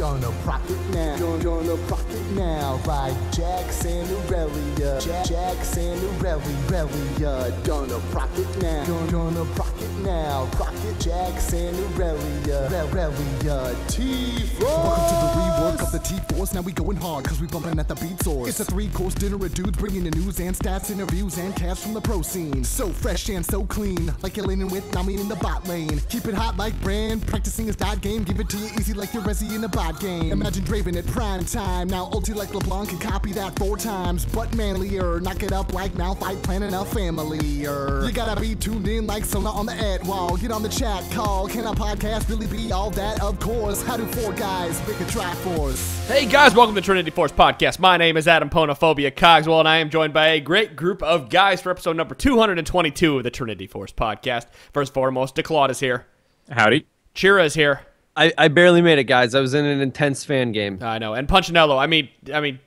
Gonna proc it now. Gonna proc it now. Like Jackson Aurelia. Jackson Aurelia. Gonna proc it now. Gonna proc it now. Proc it Jackson Aurelia. T-Force. Welcome to the rework of the T-Force. Now we going hard cause we bumping at the beat source. It's a 3-course dinner of dudes bringing the news and stats, interviews and casts from the pro scene. So fresh and so clean, like you're leaning with Nami in the bot lane. Keep it hot like Brand, practicing his dot game. Give it to you easy like you're Resi in a bot game. Imagine Draven at prime time. Now ulti like LeBlanc can copy that 4 times, but manlier. Knock it up like now fight planning a family-er. You gotta be tuned in like Sona on the ad wall. Get on the chat call. Can a podcast really be all that? Of course. How do 4 guys make a Triforce? Hey guys, welcome to the Trinity Force Podcast. My name is Adam Ponophobia Cogswell, and I am joined by a great group of guys for episode number 222 of the Trinity Force Podcast. First and foremost, DeClaude is here. Howdy. Chira is here. I barely made it, guys. I was in an intense fan game. I know. And Punchinello,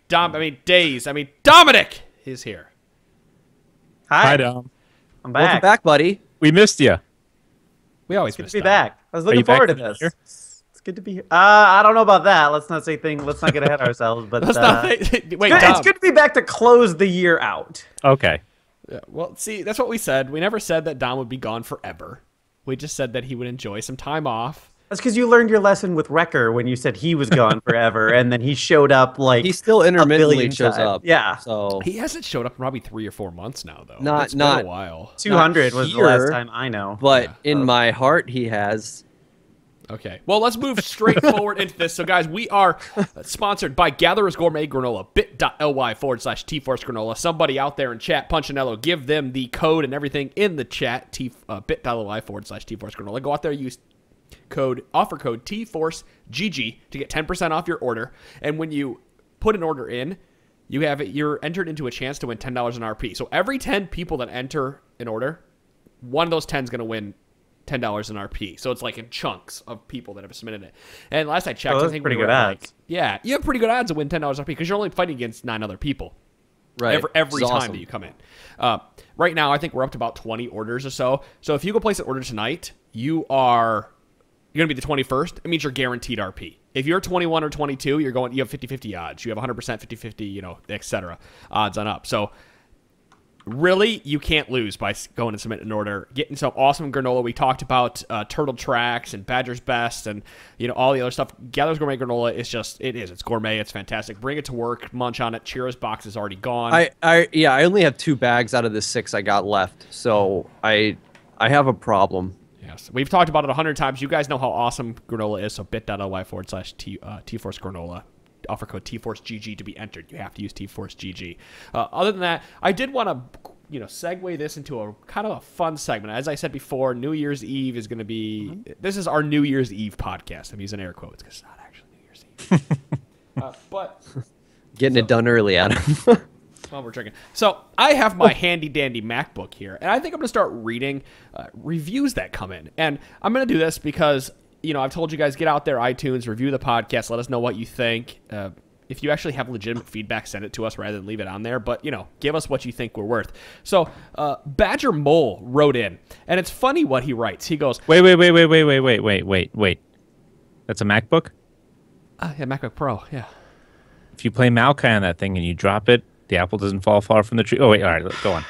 Dominic is here. Hi, Dom. I'm back. Welcome back, buddy. We missed you. We always It's good miss to be Dom. back. I was looking back forward to from this. here? It's good to be here. I don't know about that. Let's not get ahead of ourselves. But Let's not wait, Dom. it's good to be back to close the year out. Okay. Yeah, well, see, that's what we said. We never said that Dom would be gone forever. We just said that he would enjoy some time off. That's because you learned your lesson with Wrecker when you said he was gone forever, and then he showed up like He still intermittently billion shows times. up. Yeah. So He hasn't showed up in probably 3 or 4 months now, though. Not- It's been not- a while. 200 was the last here, time I know. but in my heart, he has. Okay, well, let's move straight forward into this. So, guys, we are sponsored by Gatherer's Gourmet Granola, bit.ly/T-Force Granola. Somebody out there in chat, Punchinello, give them the code and everything in the chat, bit.ly/T-Force Granola. Go out there, use offer code TForceGG to get 10% off your order. And when you put an order in, you're entered into a chance to win $10 in RP. So every 10 people that enter an order, one of those 10 is going to win $10 in RP. So it's like in chunks of people that have submitted it. And last I checked, I think pretty we were good at, odds. like, yeah, you have pretty good odds to win $10 RP because you're only fighting against 9 other people. Right. Every It's time awesome. that you come in. Right now, I think we're up to about 20 orders or so. So if you go place an order tonight, you're going to be the 21st. It means you're guaranteed RP. If you're 21 or 22, you have 50-50 odds. You have 100% 50-50, etc. odds on up. So really, you can't lose by going and submitting an order. Getting some awesome granola. We talked about Turtle Tracks and Badger's Best and all the other stuff. Gatherer's Gourmet Granola is just, it's gourmet. It's fantastic. Bring it to work. Munch on it. Chira's box is already gone. I only have 2 bags out of the 6 I got left, so I have a problem. Yes, we've talked about it 100 times. You guys know how awesome granola is, so bit.ly/T-Force Granola. Offer code TForceGG to be entered. You have to use TForceGG. Other than that, I did want to, segue this into a kind of a fun segment. As I said before, New Year's Eve is going to be. This is our New Year's Eve podcast. I'm using air quotes because it's not actually New Year's Eve. But Getting it done early, Adam. well, we're drinking. So I have my handy dandy MacBook here, and I think I'm going to start reading reviews that come in. And I'm going to do this because, I've told you guys, get out there, iTunes, review the podcast, let us know what you think. If you actually have legitimate feedback, send it to us rather than leave it on there. But, give us what you think we're worth. So Badger Mole wrote in, and it's funny what he writes. He goes, Wait. That's a MacBook? yeah, MacBook Pro, yeah. If you play Maokai on that thing and you drop it, the apple doesn't fall far from the tree. Oh, wait. All right. Go on.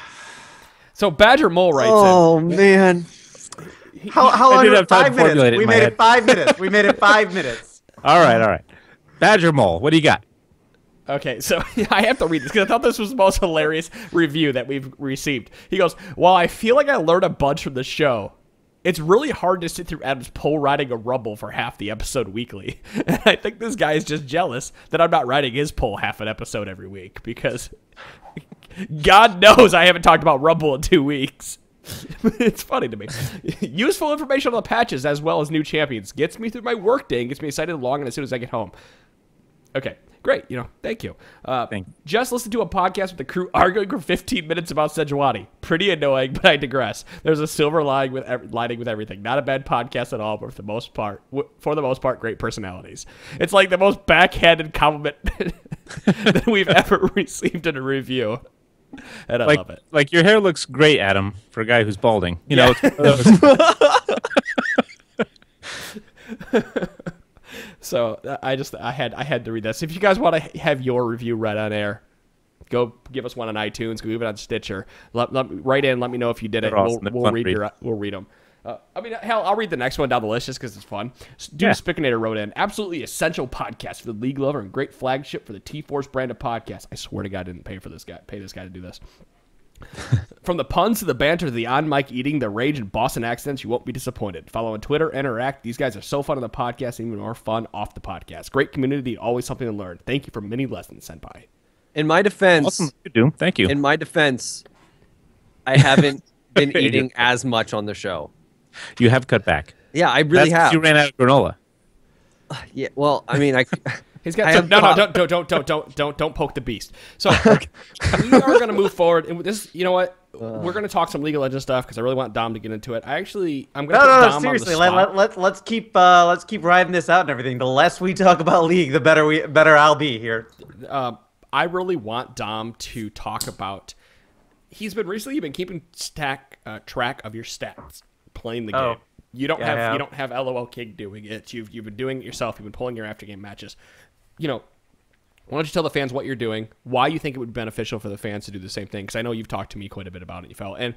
So Badger Mole writes in. Oh, man. How I long? did have time 5 to formulate minutes. it We in my made head. it 5 minutes. We made it 5 minutes. All right. Badger Mole, what do you got? Okay, so I have to read this because I thought this was the most hilarious review that we've received. He goes, while I feel like I learned a bunch from the show, it's really hard to sit through Adam's pole riding a rumble for half the episode weekly. And I think this guy is just jealous that I'm not riding his pole half an episode every week because God knows I haven't talked about Rumble in 2 weeks. It's funny to me. Useful information on the patches as well as new champions. Gets me through my work day and gets me excited long and as soon as I get home. Okay, great. Thank you. Just listen to a podcast with the crew arguing for 15 minutes about Sejuani. Pretty annoying, but I digress. There's a silver lining with everything. Not a bad podcast at all, but for the most part, great personalities. It's like the most backhanded compliment that we've ever received in a review. And I love it. Like, your hair looks great, Adam, for a guy who's balding. So I had to read this. If you guys want to have your review read on air, go give us one on iTunes. Go leave it on Stitcher. Write in. Let me know if you did it. We'll read them. I mean, hell, I'll read the next one down the list just because it's fun. Dude Spickinator wrote in, absolutely essential podcast for the league lover and great flagship for the T-Force brand of podcast. I swear to God, I didn't pay this guy to do this. From the puns to the banter to the on-mic eating, the rage and Boston accents, you won't be disappointed. Follow on Twitter, interact. These guys are so fun on the podcast and even more fun off the podcast. Great community, always something to learn. Thank you for many lessons, Senpai. In my defense, awesome. You do. Thank you. In my defense, I haven't been eating as much on the show. You have cut back. Yeah, I really have. You ran out of granola. Yeah, well, I mean, He's got don't poke the beast. So we are going to move forward, and this, you know what? We're going to talk some League of Legends stuff because I really want Dom to get into it. I'm going to put Dom seriously. on the spot. Let's keep riding this out and everything. The less we talk about League, the better I'll be here. I really want Dom to talk about. He's been keeping track of your stats playing the game. You don't have LOL King doing it. You've been doing it yourself. You've been pulling your after game matches. You know, why don't you tell the fans what you're doing, why you think it would be beneficial for the fans to do the same thing? Because I know you've talked to me quite a bit about it, and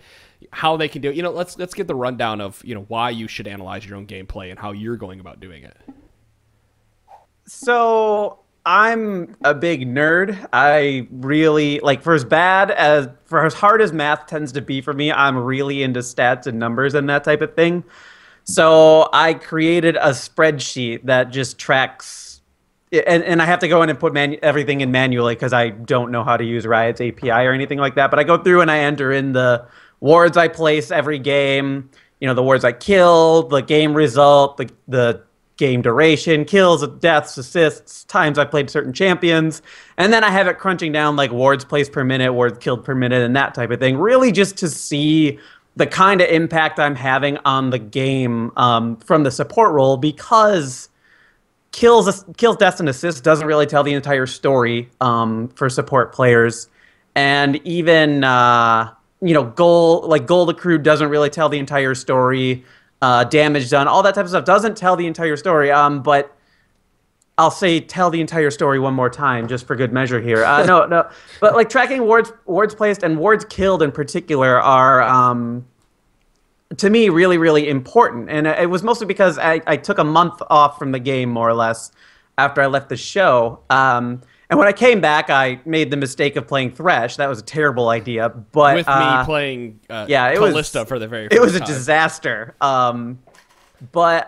how they can do it. You know, let's get the rundown of why you should analyze your own gameplay and how you're going about doing it. So I'm a big nerd. I really for as hard as math tends to be for me, I'm really into stats and numbers and that type of thing. So I created a spreadsheet that just tracks, and I have to go in and put everything in manually because I don't know how to use Riot's API or anything like that. But I go through and I enter in the wards I place every game, the wards I kill, the game result, the game duration, kills, deaths, assists, times I played certain champions, and then I have it crunching down like wards placed per minute, wards killed per minute, and that type of thing. Really just to see the kind of impact I'm having on the game from the support role, because kills, deaths, and assists doesn't really tell the entire story for support players, and even gold accrued doesn't really tell the entire story. Damage done, all that type of stuff doesn't tell the entire story. But I'll say tell the entire story one more time just for good measure here. No, but tracking wards placed and wards killed in particular are to me really, really important. And it was mostly because I took a month off from the game more or less after I left the show. And when I came back, I made the mistake of playing Thresh. That was a terrible idea. But with me playing Callista for the very first time. It was a disaster. But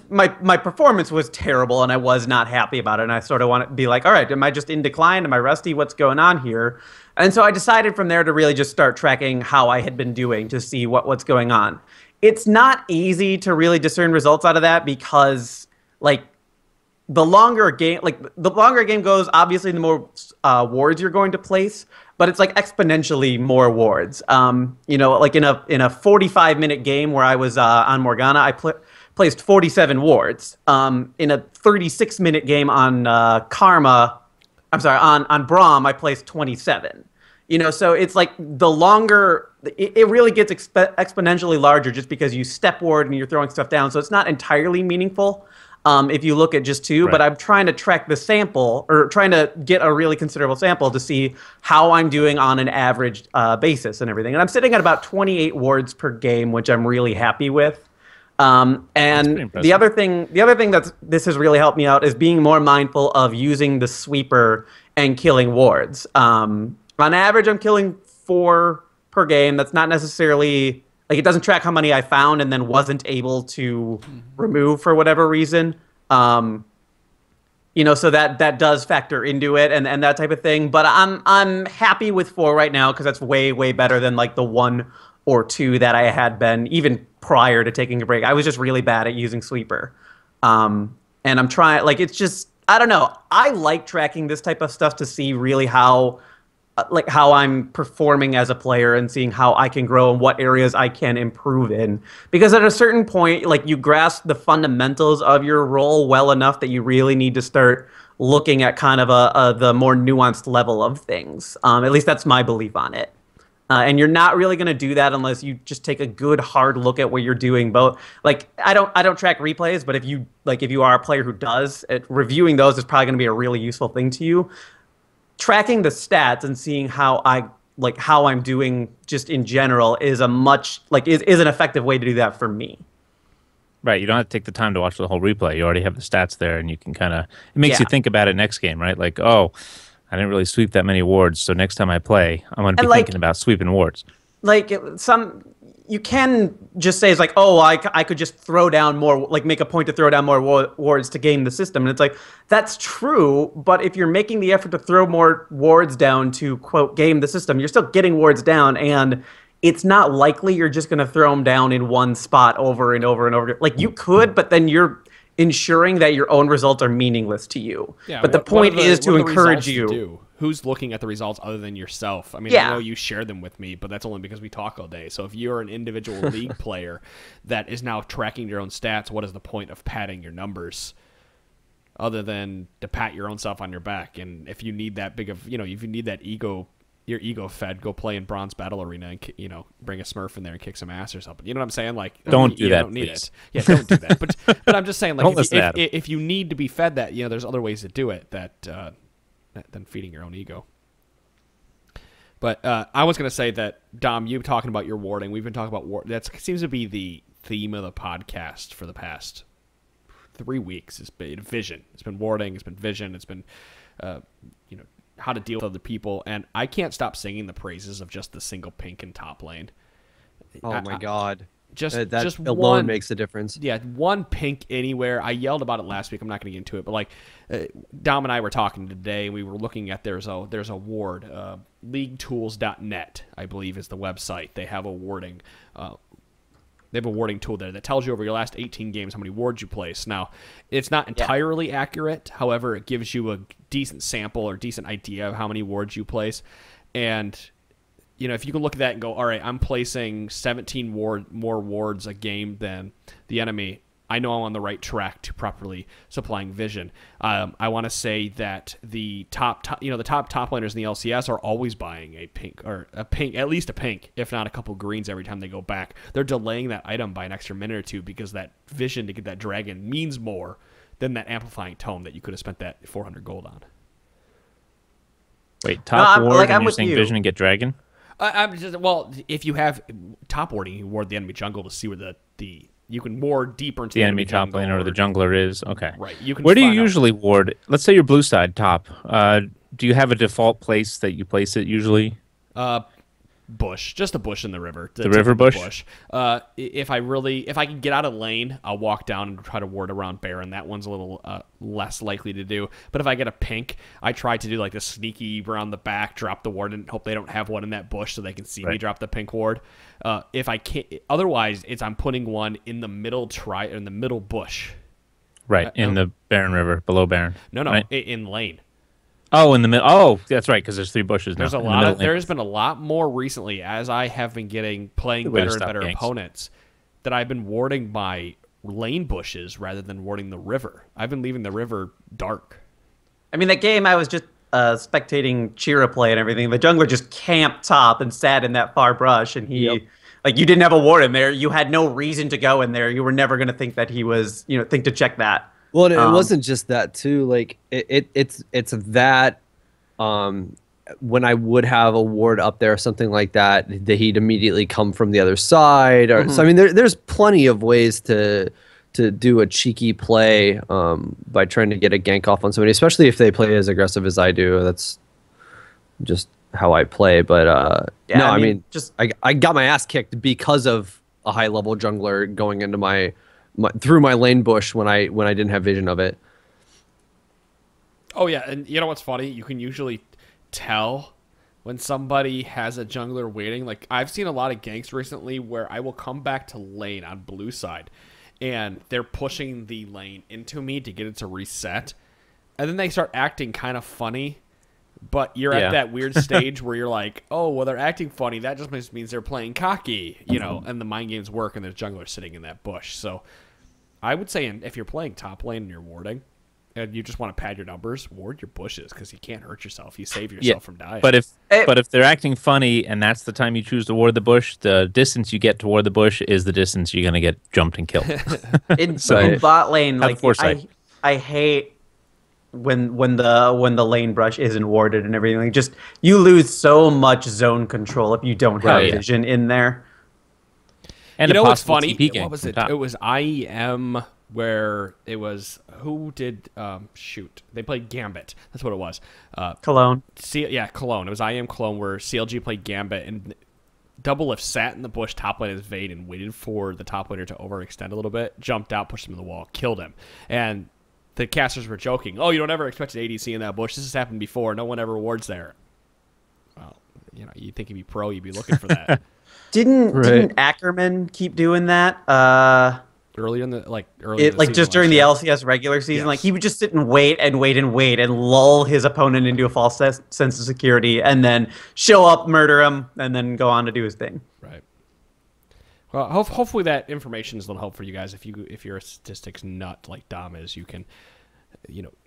my performance was terrible, and I was not happy about it. And I sort of want to be like, all right, am I just in decline? Am I rusty? What's going on here? And so I decided from there to really just start tracking how I had been doing to see what's going on. It's not easy to really discern results out of that because, the longer a game goes, obviously the more wards you're going to place, but it's exponentially more wards. In a 45-minute game where I was on Morgana, I placed 47 wards. In a 36-minute game on on Braum, I placed 27. So it's the longer it really gets exponentially larger just because you step ward and you're throwing stuff down. So it's not entirely meaningful. If you look at just two, right. But I'm trying to track the sample, or trying to get a really considerable sample to see how I'm doing on an average basis and everything. And I'm sitting at about 28 wards per game, which I'm really happy with. And the other thing that this has really helped me out is being more mindful of using the sweeper and killing wards. On average, I'm killing 4 per game. That's not necessarily... it doesn't track how many I found and then wasn't able to remove for whatever reason. So that does factor into it and that type of thing. But I'm happy with 4 right now because that's way, way better than the 1 or 2 that I had been even prior to taking a break. I was just really bad at using sweeper. And I'm trying, it's just, I don't know. I like tracking this type of stuff to see really how I'm performing as a player and seeing how I can grow and what areas I can improve in. Because at a certain point, you grasp the fundamentals of your role well enough that you really need to start looking at kind of the more nuanced level of things. At least that's my belief on it. And you're not really going to do that unless you just take a good hard look at what you're doing. Both like I don't track replays, but if you are a player who does, reviewing those is probably going to be a really useful thing to you. Tracking the stats and seeing how I'm doing just in general is is an effective way to do that for me. Right, you don't have to take the time to watch the whole replay. You already have the stats there, and you can it makes you think about it next game, right? Like, oh, I didn't really sweep that many wards, so next time I play, I'm going to be thinking about sweeping wards. You can just say it's like, oh, I could just throw down more, like make a point to throw down more wards to game the system. And it's like, that's true, but if you're making the effort to throw more wards down to, quote, game the system, you're still getting wards down, and it's not likely you're just going to throw them down in one spot over and over and over. Like, you could, but then you're ensuring that your own results are meaningless to you. Yeah, but the point is to encourage you. Who's looking at the results other than yourself? I mean, I know you share them with me, but that's only because we talk all day. So if you're an individual league player that is now tracking your own stats, what is the point of padding your numbers other than to pat your own self on your back? And if you need that if you need that your ego fed, go play in Bronze Battle Arena and bring a Smurf in there and kick some ass or something. You know what I'm saying? Like, don't do that. Don't need it. Yeah, don't do that. But I'm just saying, like, if you need to be fed that, there's other ways to do it than feeding your own ego. But I was going to say that, Dom, you talking about your warding. We've been talking about ward. That seems to be the theme of the podcast for the past 3 weeks. It's been vision. It's been warding. It's been vision. It's been, how to deal with other people. And I can't stop singing the praises of just the single pink in top lane. Oh, my God. Just alone one, makes a difference. Yeah, one pink anywhere. I yelled about it last week. I'm not going to get into it, but Dom and I were talking today, and we were looking at there's a ward, leaguetools.net, I believe is the website. They have a warding. They have a warding tool there that tells you over your last 18 games how many wards you place. Now, it's not entirely accurate. However, it gives you a decent sample or decent idea of how many wards you place, and if you can look at that and go, all right, I'm placing 17 more wards a game than the enemy, I know I'm on the right track to properly supplying vision. I want to say that the top laners in the LCS are always buying a pink, at least a pink, if not a couple greens every time they go back. They're delaying that item by an extra minute or two because that vision to get that dragon means more than that amplifying tome that you could have spent that 400 gold on. Wait, ward and you're saying vision and get dragon? If you have top warding, you ward the enemy jungle to see where you can ward deeper into the enemy top lane or the jungler is. Okay. Right. Where do you usually ward? Let's say you're blue side top. Do you have a default place that you place it usually? Bush, just a bush in the river. The river bush. If I can get out of lane, I'll walk down and try to ward around Baron. That one's a little less likely to do. But if I get a pink, I try to do like the sneaky around the back, drop the ward, and hope they don't have one in that bush so they can see me drop the pink ward. If I can't, otherwise, I'm putting one in the middle in the middle bush. Right in the Baron River, below Baron. No, right? In lane. Oh, in the middle. Oh, that's right, because there's 3 bushes now. There's been a lot more recently as I have been playing better and better opponents that I've been warding my lane bushes rather than warding the river. I've been leaving the river dark. I mean, that game I was just spectating Chira play and everything. The jungler just camped top and sat in that far brush, and you didn't have a ward in there. You had no reason to go in there. You were never going to think that he was, think to check that. Well, it wasn't just that too. Like it's that when I would have a ward up there or something like that, he'd immediately come from the other side. Or so I mean, there's plenty of ways to do a cheeky play by trying to get a gank off on somebody, especially if they play as aggressive as I do. That's just how I play. But I mean, I got my ass kicked because of a high level jungler going into through my lane bush when I didn't have vision of it. Oh yeah, and you know what's funny? You can usually tell when somebody has a jungler waiting. Like, I've seen a lot of ganks recently where I will come back to lane on blue side, and they're pushing the lane into me to get it to reset, and then they start acting kind of funny. But you're at that weird stage where you're like, oh, well, they're acting funny. That just means they're playing cocky, and the mind games work, and there's junglers sitting in that bush. So I would say if you're playing top lane and you're warding, and you just want to pad your numbers, ward your bushes because you can't hurt yourself. You save yourself from dying. But if they're acting funny and that's the time you choose to ward the bush, the distance you get to ward the bush is the distance you're going to get jumped and killed. In bot lane, like I hate when the lane brush isn't warded and everything. Like, just you lose so much zone control if you don't have vision in there. And you know what's funny? What was it? It was IEM where it was who did shoot? They played Gambit. That's what it was. Cologne. Cologne. It was IEM Cologne where CLG played Gambit and Doublelift sat in the bush top lane of his Vayne and waited for the top laner to overextend a little bit, jumped out, pushed him in the wall, killed him. And the casters were joking, "Oh, you don't ever expect an ADC in that bush. This has happened before. No one ever wards there." Well, you know, you think you'd be pro, you'd be looking for that. Didn't Ackerman keep doing that? Earlier in the just during the LCS regular season, like he would just sit and wait and lull his opponent into a false sense of security, and then show up, murder him, and then go on to do his thing. Right. Well, hopefully that information is a little help for you guys. If you're a statistics nut like Dom is, you can,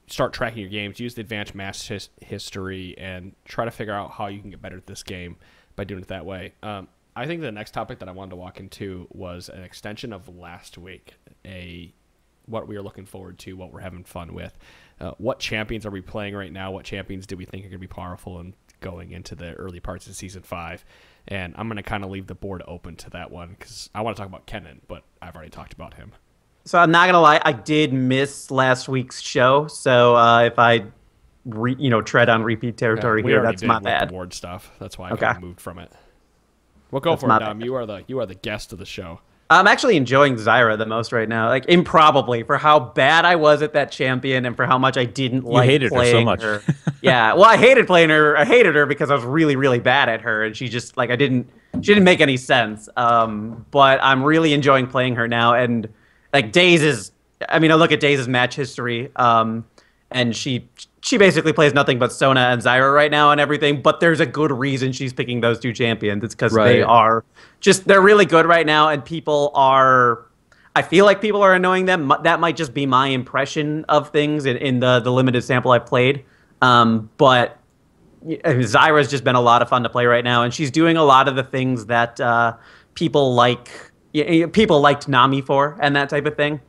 start tracking your games, use the advanced match history, and try to figure out how you can get better at this game by doing it that way. I think the next topic that I wanted to walk into was an extension of last week, what we are looking forward to, what we're having fun with. What champions are we playing right now? What champions do we think are going to be powerful and going into the early parts of Season 5? And I'm going to kind of leave the board open to that one because I want to talk about Kennen, but I've already talked about him. So I'm not going to lie, I did miss last week's show, so if I tread on repeat territory here, that's my bad. The board stuff. That's why I kind of moved from it. Well, go for it, Dom. You are the guest of the show. I'm actually enjoying Zyra the most right now. Like, improbably, for how bad I was at that champion and for how much I didn't like playing her. You hated her so much. Yeah, well, I hated playing her. I hated her because I was really, really bad at her, and she just, she didn't make any sense. But I'm really enjoying playing her now, and, I look at Daze's match history, and she basically plays nothing but Sona and Zyra right now and everything, but there's a good reason she's picking those two champions. It's because they're really good right now, and I feel like people are annoying them. That might just be my impression of things in the limited sample I've played. But Zyra's just been a lot of fun to play right now, and she's doing a lot of the things that people liked Nami for and that type of thing.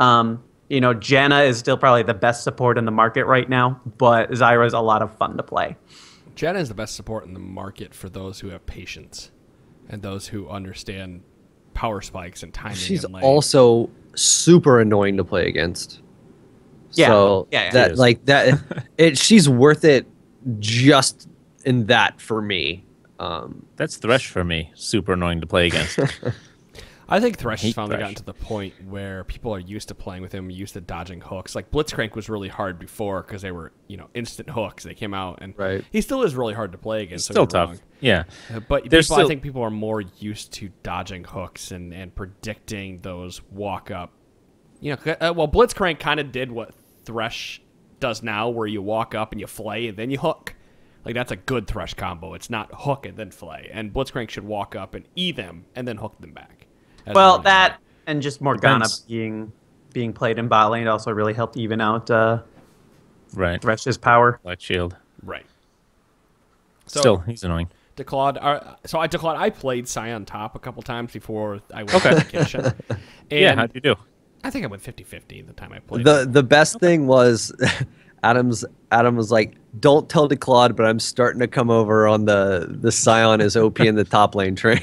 Janna is still probably the best support in the market right now, but Zyra is a lot of fun to play. Janna is the best support in the market for those who have patience and those who understand power spikes and timing. She's and lane. Also super annoying to play against. Yeah, so she's worth it just in that for me. That's Thresh for me. Super annoying to play against. I think Thresh has finally gotten to the point where people are used to playing with him, used to dodging hooks. Like Blitzcrank was really hard before because they were, instant hooks. They came out, and he still is really hard to play against. Still tough. Wrong. Yeah, but I think people are more used to dodging hooks and predicting those walk up. Blitzcrank kind of did what Thresh does now, where you walk up and you flay and then you hook. Like, that's a good Thresh combo. It's not hook and then flay. And Blitzcrank should walk up and E them and then hook them back. Well, that and just Morgana being played in bot lane also really helped even out Thresh's power. Light shield. Right. Still, he's annoying. DeClaude, I played Sion top a couple times before I went on vacation. And how'd you do? I think I went 50-50 the time I played. The best thing was Adam was like, "Don't tell DeClaude, but I'm starting to come over on the Sion is OP in the top lane train."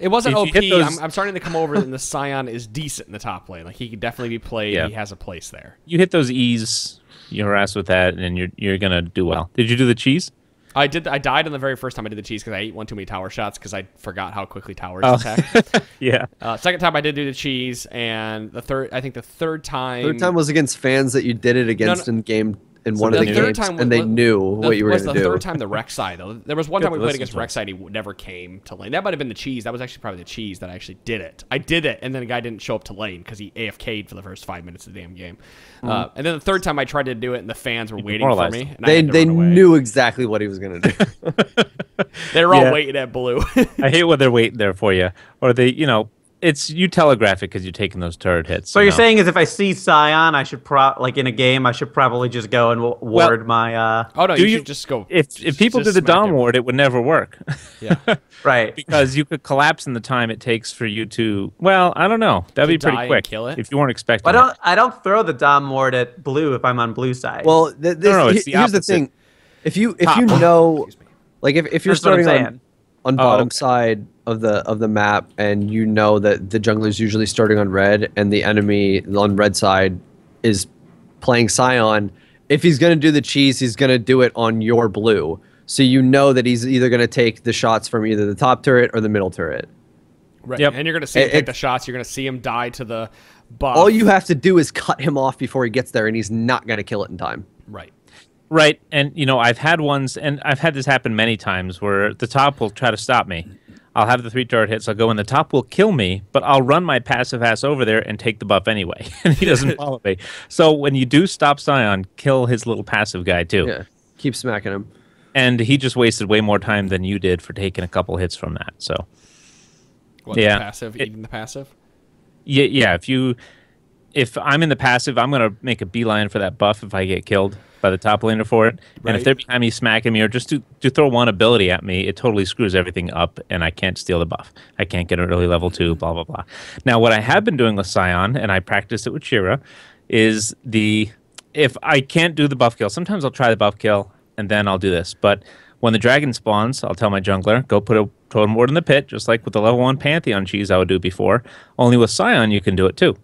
It wasn't OP. I'm starting to come over, and the Sion is decent in the top lane. Like, he could definitely be played. Yeah. He has a place there. You hit those E's, you harass with that, and you're gonna do well. Did you do the cheese? I did. I died on the very first time I did the cheese because I ate one too many tower shots because I forgot how quickly towers attack. Yeah. Second time I did do the cheese, and the third time. Third time was against fans that you did it against in game. In one of the games, and they knew what you were going to do. The third time the Rek'Sai, though. There was one time we played against Rek'Sai, he never came to lane. That might have been the cheese. That was actually probably the cheese that I actually did it. I did it, and then the guy didn't show up to lane because he AFK'd for the first 5 minutes of the damn game. And then the third time I tried to do it, and the fans were waiting for me. And they knew exactly what he was going to do. They were all waiting at blue. I hate when they're waiting there for you. Or they, it's you telegraph it because you're taking those turret hits. So you're saying is if I see Sion, I should like in a game, I should probably just go and ward my. Oh no, you should just go. If people did the Dom ward, it would never work. Yeah, right. Because you could collapse in the time it takes for you to. Well, I don't know. That'd be pretty quick. Kill it? If you weren't expecting. I don't throw the Dom ward at blue if I'm on blue side. Well, here's the thing: if you know, like if you're starting on bottom side of the map, and you know that the jungler is usually starting on red, and the enemy on red side is playing Sion. If he's gonna do the cheese, he's gonna do it on your blue. So you know that he's either gonna take the shots from either the top turret or the middle turret. Right. Yep. And you're gonna see him take the shots. You're gonna see him die to the buff. All you have to do is cut him off before he gets there, and he's not gonna kill it in time. Right. Right, and I've had ones, and I've had this happen many times where the top will try to stop me. I'll have the 3 turret hits, I'll go in, the top will kill me, but I'll run my passive ass over there and take the buff anyway, and he doesn't follow me. So when you do stop Sion, kill his little passive guy too. Yeah, keep smacking him. And he just wasted way more time than you did for taking a couple hits from that. So, what, the passive, even the passive? Yeah. If I'm in the passive, I'm gonna make a beeline for that buff if I get killed by the top laner for it. Right. And if they're behind me smacking me or just to throw one ability at me, it totally screws everything up and I can't steal the buff. I can't get an early level 2, blah, blah, blah. Now, what I have been doing with Sion, and I practiced it with Shira, is if I can't do the buff kill, sometimes I'll try the buff kill and then I'll do this. But when the dragon spawns, I'll tell my jungler, go put a totem ward in the pit, just like with the level 1 Pantheon cheese I would do before. Only with Sion, you can do it too.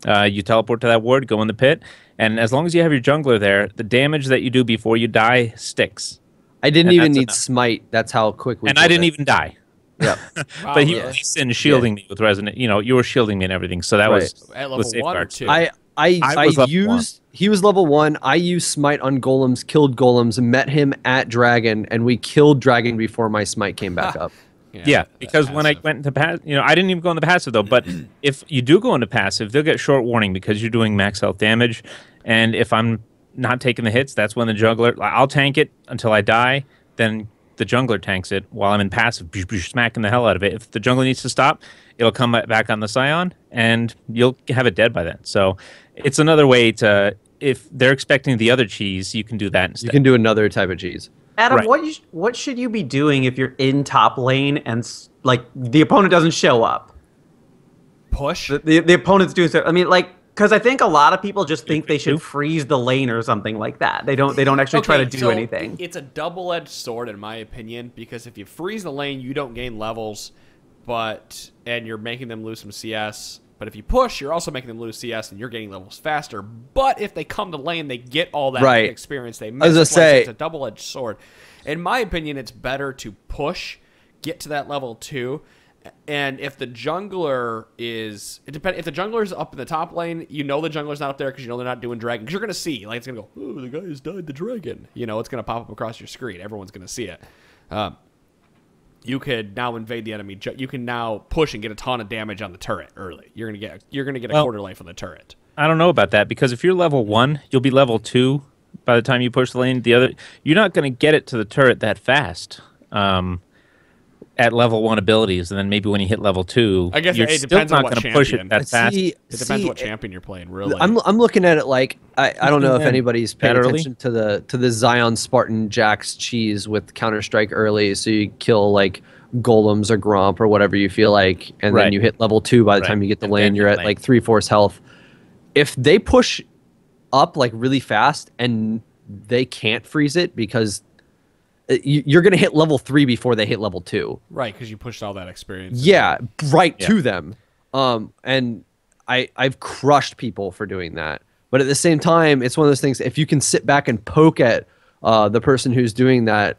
You teleport to that ward, go in the pit, and as long as you have your jungler there, the damage that you do before you die sticks. I didn't even need smite. That's how quick we. And I didn't even die. Yeah, but he was in shielding me with resonant. You were shielding me and everything, so that was at level 1 or 2. I used. He was level 1. I used smite on golems, killed golems, met him at dragon, and we killed dragon before my smite came back up. Yeah, because when I went into passive, I didn't even go into passive though. But if you do go into passive, they'll get short warning because you're doing max health damage. And if I'm not taking the hits, that's when the jungler, I'll tank it until I die. Then the jungler tanks it while I'm in passive, smacking the hell out of it. If the jungler needs to stop, it'll come back on the Sion, and you'll have it dead by then. So it's another way to, if they're expecting the other cheese, you can do that instead. You can do another type of cheese. Adam, what should you be doing if you're in top lane and like the opponent doesn't show up? Push? The opponent's doing so. I mean, like, because I think a lot of people just think they should freeze the lane or something like that. They don't actually try to do anything. It's a double-edged sword in my opinion, because if you freeze the lane, you don't gain levels, and you're making them lose some CS. But if you push, you're also making them lose CS, and you're gaining levels faster. But if they come to lane, they get all that experience. They miss. It's a double-edged sword. In my opinion, it's better to push, get to that level 2, and if the jungler is, if the jungler is up in the top lane, the jungler's not up there because they're not doing dragon. Because you're gonna see, like, it's gonna go, oh, the guy has died the dragon. It's gonna pop up across your screen. Everyone's gonna see it. You could now invade the enemy. You can now push and get a ton of damage on the turret early. You're gonna get a quarter life on the turret. I don't know about that, because if you're level 1, you'll be level 2 by the time you push the lane. You're not gonna get it to the turret that fast. At level 1 abilities, and then maybe when you hit level 2, I guess you're it still depends not on what going to push it that fast. It depends what champion you're playing, really. I'm looking at it like I don't know if anybody's paying attention to the ZionSpartan Jax cheese with Counter-Strike early, so you kill like golems or Gromp or whatever you feel like, and then you hit level 2 by the time you get the lane, you're at like 3/4 health. If they push up like really fast and they can't freeze it because you're going to hit level 3 before they hit level 2. Right, because you pushed all that experience. Yeah, to them. And I've crushed people for doing that. But at the same time, it's one of those things, if you can sit back and poke at the person who's doing that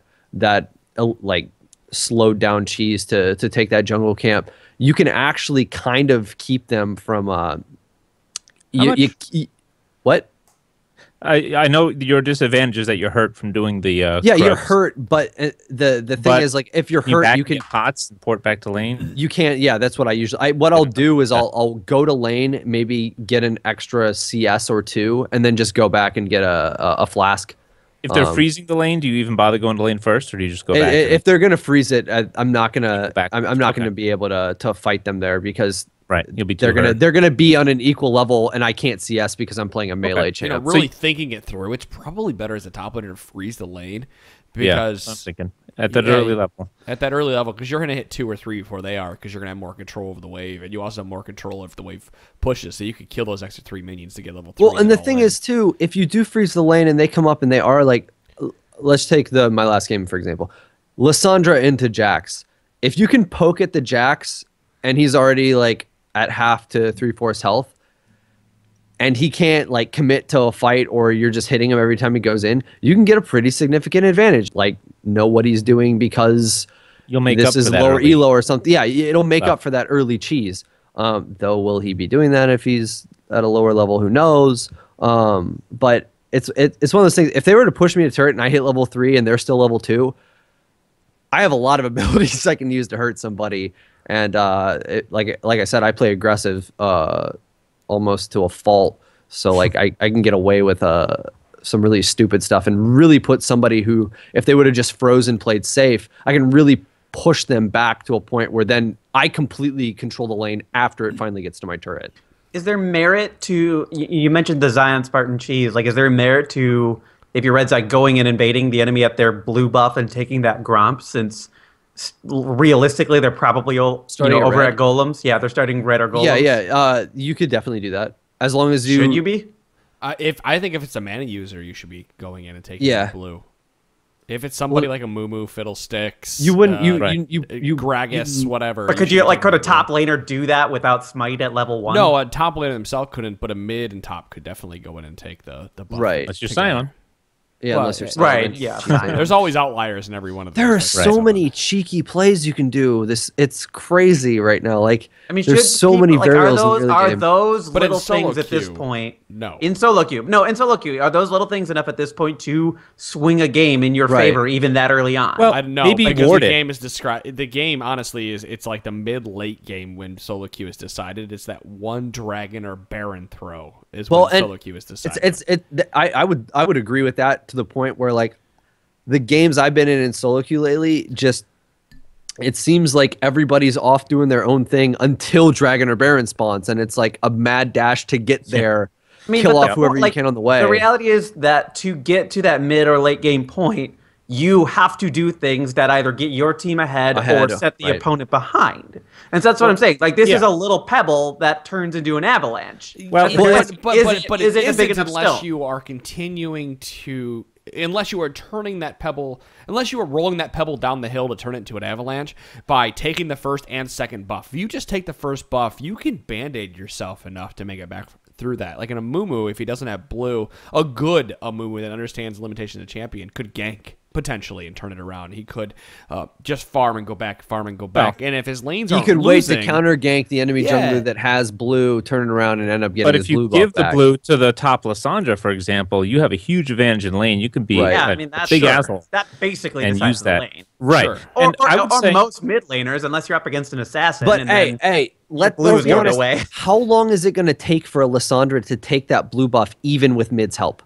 like slowed down cheese to take that jungle camp, you can actually kind of keep them from what? I know your disadvantage is that you're hurt from doing the you're hurt, but the thing is, like, if you're hurt, you can pots and port back to lane. You can't. Yeah, that's what I usually. I'll do is I'll go to lane, maybe get an extra CS or 2, and then just go back and get a flask. If they're freezing the lane, do you even bother going to lane first, or do you just go back? If they're gonna freeze it, I'm not gonna. I'm not gonna be able to fight them there because Right, you'll be too they're gonna be on an equal level, and I can't CS because I'm playing a melee champ. Really thinking it through, it's probably better as a top laner to freeze the lane because I'm thinking at that early level. At that early level, because you're gonna hit 2 or 3 before they are, because you're gonna have more control over the wave, and you also have more control if the wave pushes, so you could kill those extra 3 minions to get level 3. Well, and the thing is too, if you do freeze the lane and they come up and they are like, let's take my last game for example, Lissandra into Jax. If you can poke at the Jax and he's already like at half to 3/4 health, and he can't like commit to a fight, or you're just hitting him every time he goes in, you can get a pretty significant advantage. Like, know what he's doing because you'll make this up is for that lower early. elo or something. Yeah, it'll make up for that early cheese. Though will he be doing that if he's at a lower level? Who knows? But it's one of those things. If they were to push me to turret and I hit level 3 and they're still level 2, I have a lot of abilities I can use to hurt somebody. And like I said, I play aggressive almost to a fault. So like I can get away with some really stupid stuff and really put somebody who, if they would have just frozen, played safe, I can really push them back to a point where then I completely control the lane after it finally gets to my turret. Is there merit to, you mentioned the ZionSpartan cheese, like is there merit to, if your red side going and invading the enemy at their blue buff and taking that Gromp, since realistically they're probably all over at golems? Yeah, they're starting red or golems. Yeah, you could definitely do that. As long as you... Should you be? I think if it's a mana user, you should be going in and taking blue. If it's somebody like a Moo Fiddlesticks, you wouldn't. You Gragas, whatever. But could a top laner do that without smite at level 1? No, a top laner himself couldn't, but a mid and top could definitely go in and take the buff. Right. That's your Sion. Yeah, unless you're right. Yeah. There's always outliers in every one of them. There are so many cheeky plays you can do. It's crazy right now. Like, I mean, there's so many variables in the game. Are those little things at this point? No. In solo queue, are those little things enough at this point to swing a game in your favor, even that early on? Well, maybe because the game is described. The game, honestly, it's like the mid-late game when solo queue is decided. It's that one dragon or baron throw is when solo queue is decided. I would agree with that, to the point where like the games I've been in solo queue lately, just it seems like everybody's off doing their own thing until dragon or baron spawns, and it's like a mad dash to get there. Kill off whoever you can on the way. The reality is that to get to that mid or late game point, you have to do things that either get your team ahead or set the opponent behind. And so that's what I'm saying. Like, this is a little pebble that turns into an avalanche. Well, but is it a big enough unless stone? you are continuing to... Unless you are turning that pebble, unless you are rolling that pebble down the hill to turn it into an avalanche by taking the first and second buff. If you just take the first buff, you can band-aid yourself enough to make it back through that. Like in a Moo, if he doesn't have blue, a good Moo that understands the limitations of the champion could gank potentially and turn it around. He could just farm and go back, and if his lanes are he could wait to counter gank the enemy jungler that has blue, turn it around and end up getting his blue buff back. But if you give the blue to the top Lissandra, for example, you have a huge advantage in lane. You can be a big asshole. That basically and decides use that. the lane. Right. Sure. And or most mid laners, unless you're up against an assassin. But let's be honest. Away. How long is it going to take for a Lissandra to take that blue buff, even with mid's help?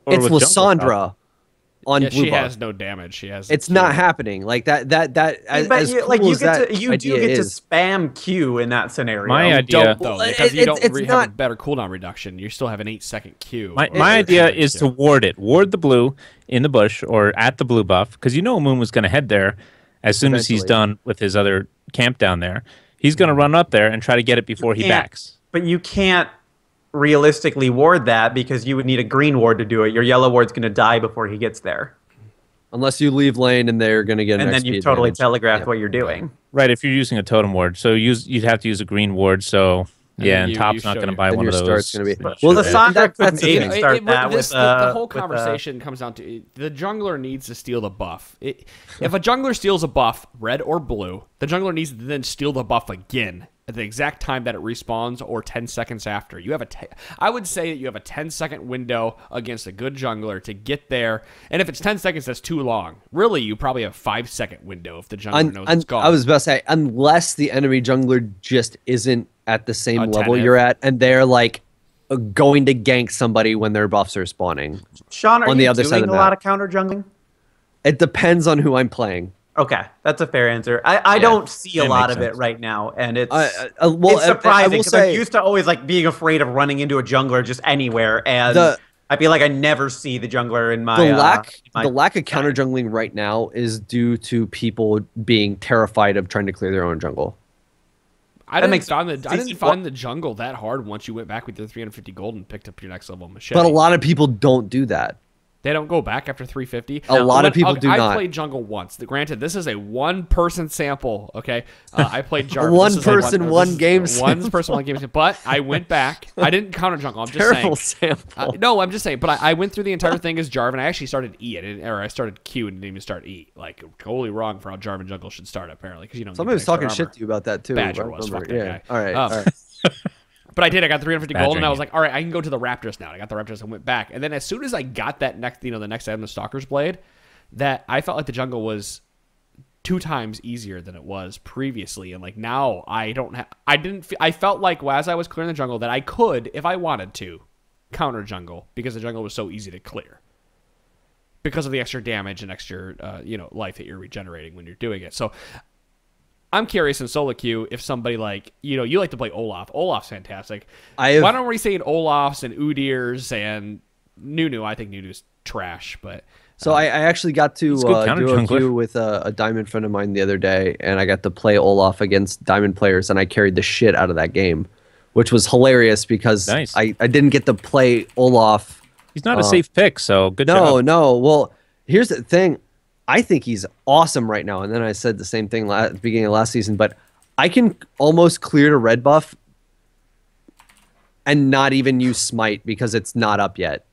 It's Lissandra on blue she buff. has no damage. She has. It's not happening. Like that. You get to spam Q in that scenario. My idea, because you don't have a better cooldown reduction. You still have an 8-second Q. My idea is to ward it. Ward the blue in the bush or at the blue buff, because you know Moon was going to head there as soon as he's done with his other camp down there. He's going to run up there and try to get it before he backs. But you can't realistically ward that, because you would need a green ward to do it. Your yellow ward's going to die before he gets there. Unless you leave lane and they're going to get an and then XP you've totally advantage. telegraphed what you're doing. Right, if you're using a totem ward. So you'd have to use a green ward, so... Yeah, and Top's not going to buy one of those. Start's going to be well. The Sandra could maybe start that with the whole conversation comes down to the jungler needs to steal the buff. If a jungler steals a buff, red or blue, the jungler needs to then steal the buff again at the exact time that it respawns or 10 seconds after. You have I would say that you have a 10-second window against a good jungler to get there. And if it's 10 seconds, that's too long. Really, you probably have a 5-second window if the jungler knows it's gone. I was about to say, unless the enemy jungler just isn't at the same level you're at, and they're like going to gank somebody when their buffs are spawning. Sean, are on you the other doing side of the a lot of counter jungling? It depends on who I'm playing. Okay, that's a fair answer. I don't see a lot of it right now, and it's surprising because I'm used to always like being afraid of running into a jungler just anywhere, and I feel like I never see the jungler in my the lack of counter jungling right now is due to people being terrified of trying to clear their own jungle. I didn't find the jungle that hard once you went back with your 350 gold and picked up your next level machete. But a lot of people don't do that. They don't go back after 350. A lot of people do not. I played jungle once. Granted, this is a one-person sample, okay? I played Jarvan. One person, one game sample. But I went back. I didn't counter jungle. I'm just Terrible saying. sample. No, I'm just saying. But I went through the entire thing as Jarvan. I actually started E. I started Q and didn't even start E. Like, totally wrong for how Jarvan jungle should start, apparently. Because somebody was talking shit to you about that, too. Badger was. Fuck that guy. All right. But I did. I got the 350 gold, and I was like, all right, I can go to the Raptors now. I got the Raptors and went back. And then as soon as I got that next, the next item, the Stalker's Blade, that I felt like the jungle was 2 times easier than it was previously. And like now, I felt like as I was clearing the jungle that I could, if I wanted to, counter jungle because the jungle was so easy to clear because of the extra damage and extra, life that you're regenerating when you're doing it. So I'm curious in solo queue if somebody like, you like to play Olaf. Olaf's fantastic. Why don't we say Olafs and Udyrs and Nunu? I think Nunu's trash, but... So I actually got to do a queue with a Diamond friend of mine the other day, and I got to play Olaf against Diamond players, and I carried the shit out of that game, which was hilarious because I didn't get to play Olaf. He's not a safe pick, so good job. No. Well, here's the thing. I think he's awesome right now, and then I said the same thing at the beginning of last season, but I can almost clear the red buff and not even use Smite because it's not up yet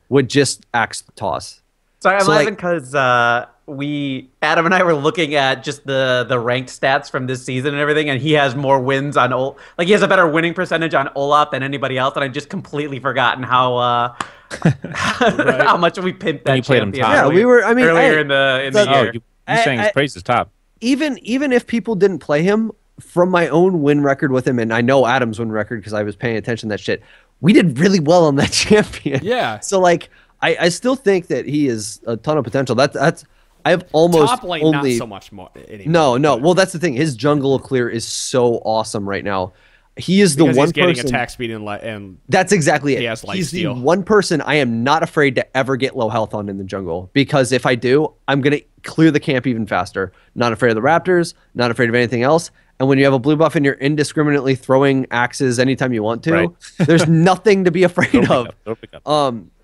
with just Axe Toss. Sorry, I'm laughing because Adam and I were looking at just the ranked stats from this season and everything, and he has more wins on he has a better winning percentage on Olaf than anybody else, and I just completely forgotten how how much we pimped that champion. Yeah, we were. I mean, earlier in the year. You're saying his praise is top. Even if people didn't play him, from my own win record with him, and I know Adam's win record because I was paying attention to that shit. We did really well on that champion. Yeah. So like, I still think that he is a ton of potential. That's I've almost top lane not so much more anymore. No. Well, that's the thing. His jungle clear is so awesome right now. He is because the one he's getting person. Attack speed and that's exactly it. He has He's the one person I am not afraid to ever get low health on in the jungle because if I do, I'm gonna clear the camp even faster. Not afraid of the Raptors. Not afraid of anything else. And when you have a blue buff and you're indiscriminately throwing axes anytime you want to, there's nothing to be afraid of.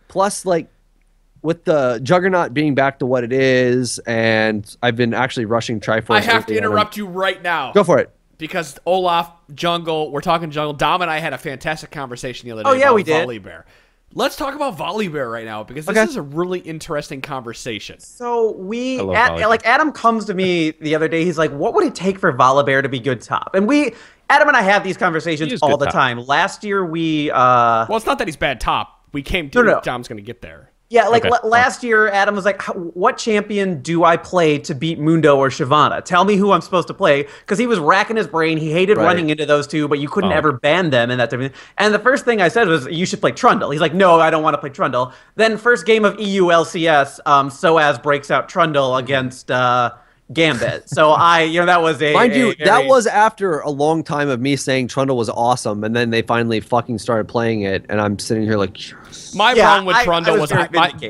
Plus, like, with the Juggernaut being back to what it is, and I've been actually rushing Triforce. I have to interrupt you right now. Go for it. Because Olaf, jungle, we're talking jungle. Dom and I had a fantastic conversation the other day about we did. Volibear. Let's talk about Volibear right now because this is a really interesting conversation. So Adam comes to me the other day. He's like, "What would it take for Volibear to be good top?" And Adam and I have these conversations all the time. Last year well, it's not that he's bad top. We came to Dom's going to get there. Yeah, like last year, Adam was like, what champion do I play to beat Mundo or Shyvana? Tell me who I'm supposed to play. Because he was racking his brain. He hated running into those two, but you couldn't ever ban them and that type of thing. And the first thing I said was, you should play Trundle. He's like, no, I don't want to play Trundle. Then first game of EU LCS, Soaz breaks out Trundle against Gambit. So that was that was after a long time of me saying Trundle was awesome, and then they finally fucking started playing it, and I'm sitting here like... My problem with Trundle was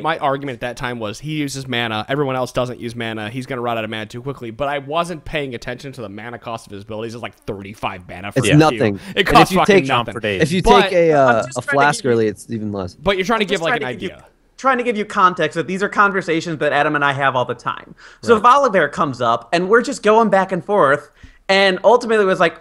my argument at that time was he uses mana. Everyone else doesn't use mana. He's going to run out of mana too quickly. But I wasn't paying attention to the mana cost of his abilities. It's like 35 mana for It's nothing. It costs fucking nothing. If you take a flask early, it's even less. But you're trying to give like an idea. Trying to give you context that these are conversations that Adam and I have all the time. So Volibear comes up, and we're just going back and forth, and ultimately it was like,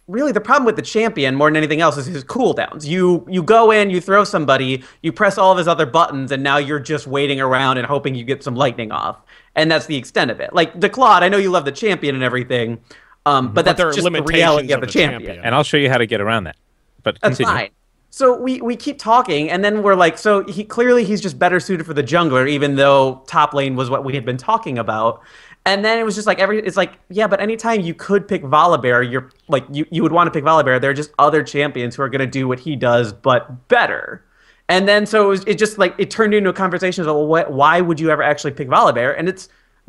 really, the problem with the champion, more than anything else, is his cooldowns. You go in, you throw somebody, you press all of his other buttons, and now you're just waiting around and hoping you get some lightning off. And that's the extent of it. Like, DeClaude, I know you love the champion and everything, but that's just the reality of the champion. And I'll show you how to get around that. But that's fine. So we keep talking, and then we're like, so he's just better suited for the jungler, even though top lane was what we had been talking about. And then it was just like it's like, yeah, but anytime you could pick Volibear, you're like you would want to pick Volibear. There are just other champions who are going to do what he does, but better. And then so it just like it turned into a conversation of, well, why would you ever actually pick Volibear? And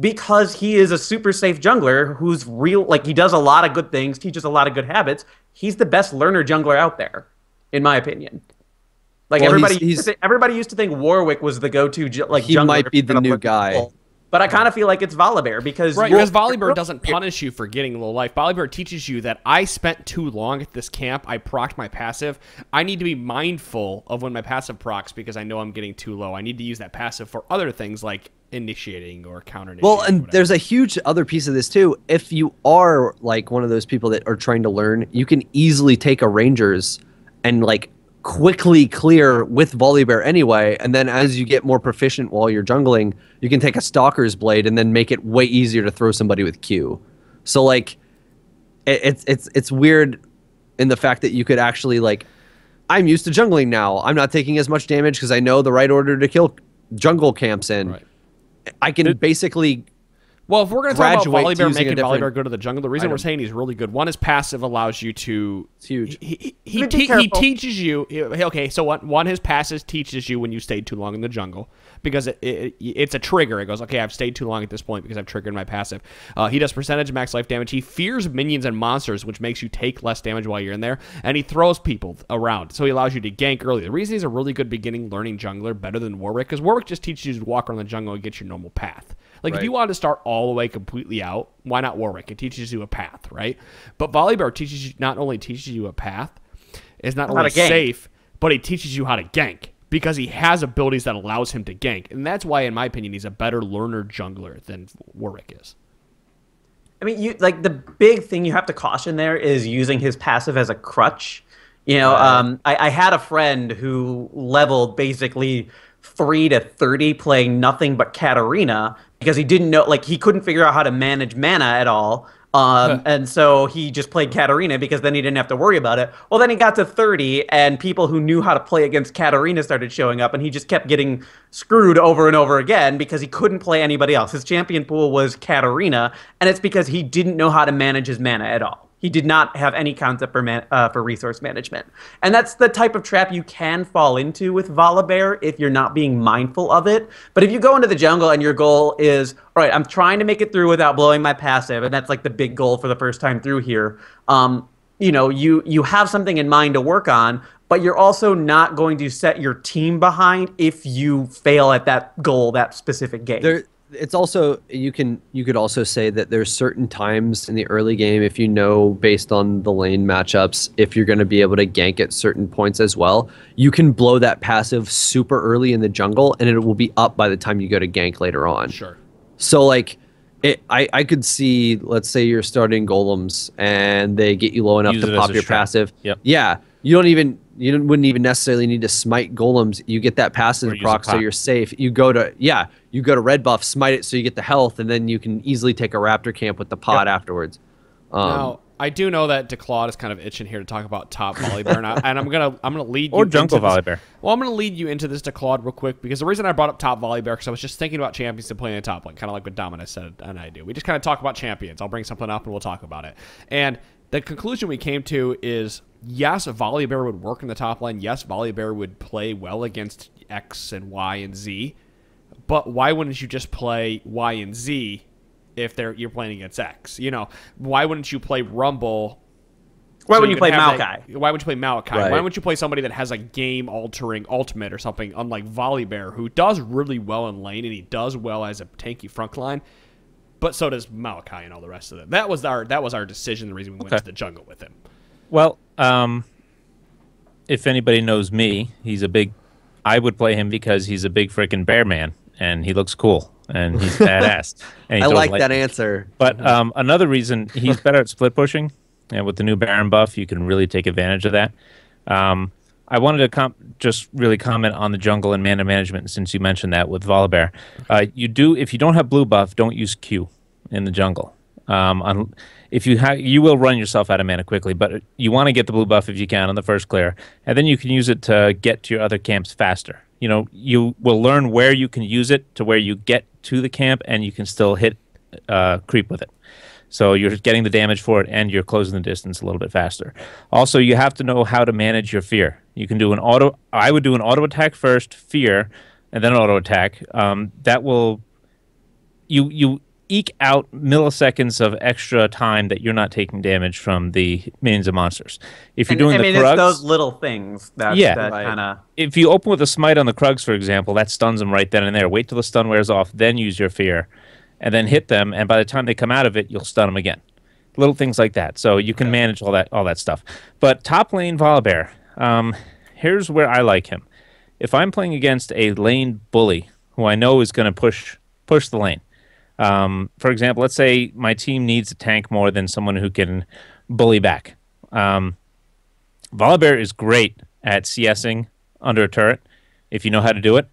because he is a super safe jungler who's real, like he does a lot of good things, teaches a lot of good habits. He's the best learner jungler out there, in my opinion. Like everybody used to think Warwick was the go-to like he jungler. He might be the new guy. But I kind of feel like it's Volibear because Volibear doesn't punish you for getting low life. Volibear teaches you that I spent too long at this camp. I procced my passive. I need to be mindful of when my passive procs because I know I'm getting too low. I need to use that passive for other things like initiating or counter initiating. Well, and there's a huge other piece of this too. If you are like one of those people that are trying to learn, you can easily take a Rangers and like quickly clear with Volibear anyway, and then as you get more proficient while you're jungling, you can take a Stalker's Blade and then make it way easier to throw somebody with Q. So like, it's weird in the fact that you could actually like, I'm used to jungling now. I'm not taking as much damage because I know the right order to kill jungle camps in. Right. I can basically. Well, if we're going to talk about Volibear making Volibear go to the jungle, the reason we're saying he's really good, one, his passive allows you to... It's huge. He teaches you... Okay, so one, his passive teaches you when you stayed too long in the jungle, because it's a trigger. It goes, okay, I've stayed too long at this point because I've triggered my passive. He does percentage max life damage. He fears minions and monsters, which makes you take less damage while you're in there, and he throws people around, so he allows you to gank early. The reason he's a really good beginning learning jungler, better than Warwick, because Warwick just teaches you to walk around the jungle and get your normal path. Like, if you wanted to start all the way completely out, why not Warwick? It teaches you a path, right? But Volibear teaches you, not only teaches you a path, is not only safe, but he teaches you how to gank, because he has abilities that allows him to gank. And that's why, in my opinion, he's a better learner jungler than Warwick is. I mean, like the big thing you have to caution there is using his passive as a crutch. You know, I had a friend who leveled basically 3 to 30 playing nothing but Katarina because he didn't know, like he couldn't figure out how to manage mana at all. And so he just played Katarina because then he didn't have to worry about it. Well, then he got to 30 and people who knew how to play against Katarina started showing up and he just kept getting screwed over and over again because he couldn't play anybody else. His champion pool was Katarina, and it's because he didn't know how to manage his mana at all. He did not have any concept for resource management. And that's the type of trap you can fall into with Volibear if you're not being mindful of it. But if you go into the jungle and your goal is, all right, I'm trying to make it through without blowing my passive, and that's like the big goal for the first time through here, you know, you have something in mind to work on, but you're also not going to set your team behind if you fail at that goal, that specific game. It's also, you could also say that there's certain times in the early game, if you know based on the lane matchups, if you're going to be able to gank at certain points as well, you can blow that passive super early in the jungle and it will be up by the time you go to gank later on. Sure. So like, I could see, let's say you're starting golems and they get you low enough to pop your passive. Yep. Yeah. You wouldn't even necessarily need to smite golems. You get that passive proc, so you're safe. You go to red buff, smite it so you get the health, and then you can easily take a raptor camp with the pod afterwards. Now, I do know that DeClaude is kind of itching here to talk about top Volibear, and I'm gonna lead you or jungle Volibear. Well, I'm gonna lead you into this DeClaude real quick, because the reason I brought up top Volibear because I was just thinking about champions to play in the top lane, kind of like what Dominus said and I do. We just kind of talk about champions. I'll bring something up and we'll talk about it. And the conclusion we came to is, yes, Volibear would work in the top lane. Yes, Volibear would play well against X and Y and Z. But why wouldn't you just play Y and Z if you're playing against X? You know, why wouldn't you play Rumble? Why wouldn't you play Maokai? Why would you play Maokai? Right. Why wouldn't you play somebody that has a game-altering ultimate or something, unlike Volibear, who does really well in lane and he does well as a tanky front line? But so does Maokai and all the rest of it. That was our decision, the reason we went to the jungle with him. Well, if anybody knows me, I would play him because he's a big freaking bear man, and he looks cool, and he's badass. And I like that answer. But another reason, he's better at split pushing, and with the new Baron buff, you can really take advantage of that. I wanted to just really comment on the jungle and mana management, since you mentioned that with Volibear. If you don't have blue buff, don't use Q in the jungle. If you will run yourself out of mana quickly, but you want to get the blue buff if you can on the first clear, and then you can use it to get to your other camps faster. You know, you will learn where you can use it to where you get to the camp, and you can still hit creep with it. So you're getting the damage for it, and you're closing the distance a little bit faster. Also, you have to know how to manage your fear. You can do I would do an auto attack first, fear, and then auto attack. That will eke out milliseconds of extra time that you're not taking damage from the minions and monsters. If you're doing the Krugs, it's those little things that kind of. If you open with a smite on the Krugs, for example, that stuns them right then and there. Wait till the stun wears off, then use your fear, and then hit them. And by the time they come out of it, you'll stun them again. Little things like that. So you can manage all that stuff. But top lane Volibear, here's where I like him. If I'm playing against a lane bully who I know is going to push the lane. For example, let's say my team needs a tank more than someone who can bully back. Volibear is great at CSing under a turret if you know how to do it.